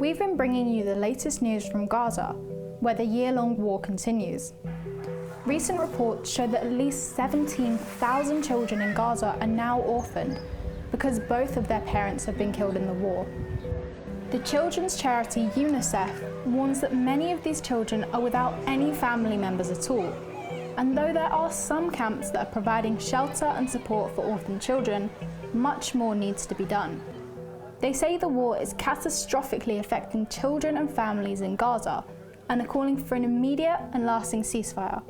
we've been bringing you the latest news from Gaza, where the year-long war continues. Recent reports show that at least 17,000 children in Gaza are now orphaned because both of their parents have been killed in the war. The children's charity UNICEF warns that many of these children are without any family members at all. And though there are some camps that are providing shelter and support for orphaned children, much more needs to be done. They say the war is catastrophically affecting children and families in Gaza and are calling for an immediate and lasting ceasefire.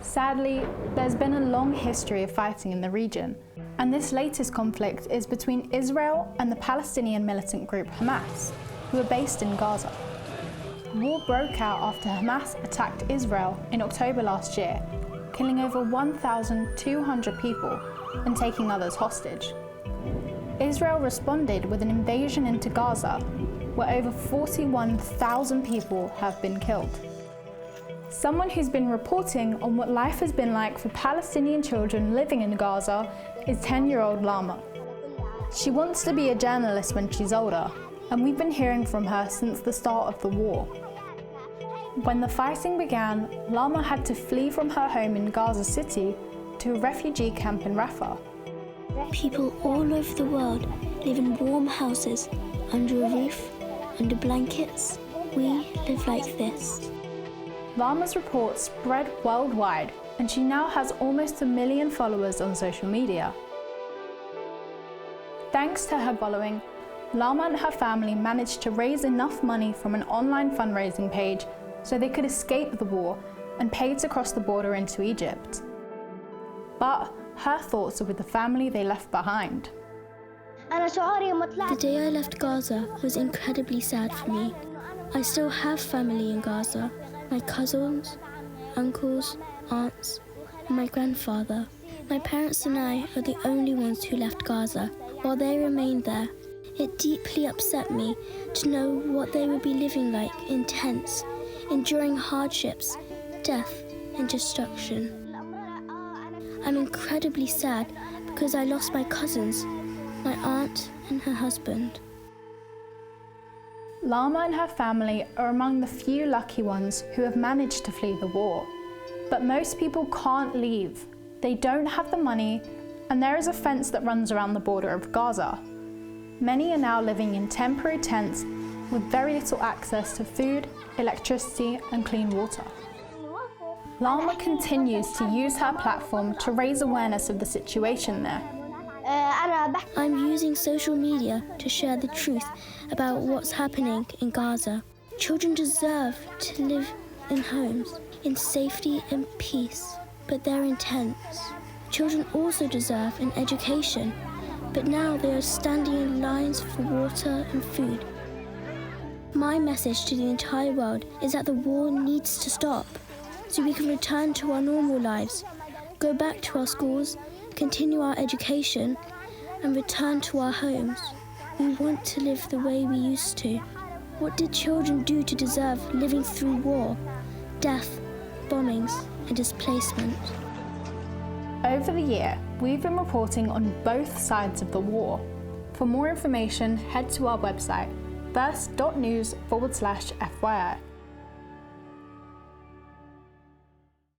Sadly, there's been a long history of fighting in the region, and this latest conflict is between Israel and the Palestinian militant group Hamas, who are based in Gaza. War broke out after Hamas attacked Israel in October last year, killing over 1,200 people and taking others hostage. Israel responded with an invasion into Gaza, where over 41,000 people have been killed. Someone who's been reporting on what life has been like for Palestinian children living in Gaza is 10-year-old Lama. She wants to be a journalist when she's older, and we've been hearing from her since the start of the war. When the fighting began, Lama had to flee from her home in Gaza City to a refugee camp in Rafah. People all over the world live in warm houses, under a roof, under blankets. We live like this. Lama's reports spread worldwide, and she now has almost 1 million followers on social media. Thanks to her following, Lama and her family managed to raise enough money from an online fundraising page so they could escape the war and pay to cross the border into Egypt. But her thoughts are with the family they left behind. The day I left Gaza was incredibly sad for me. I still have family in Gaza, my cousins, uncles, aunts, and my grandfather. My parents and I are the only ones who left Gaza while they remained there. It deeply upset me to know what they would be living like in tents, enduring hardships, death, and destruction. I'm incredibly sad because I lost my cousins, my aunt and her husband. Lama and her family are among the few lucky ones who have managed to flee the war. But most people can't leave. They don't have the money, and there is a fence that runs around the border of Gaza. Many are now living in temporary tents with very little access to food, electricity, and clean water. Lama continues to use her platform to raise awareness of the situation there. I'm using social media to share the truth about what's happening in Gaza. Children deserve to live in homes, in safety and peace, but they're in tents. Children also deserve an education, but now they are standing in lines for water and food. My message to the entire world is that the war needs to stop, so we can return to our normal lives, go back to our schools, continue our education, and return to our homes. We want to live the way we used to. What did children do to deserve living through war, death, bombings, and displacement? Over the year, we've been reporting on both sides of the war. For more information, head to our website, first.news/FYI.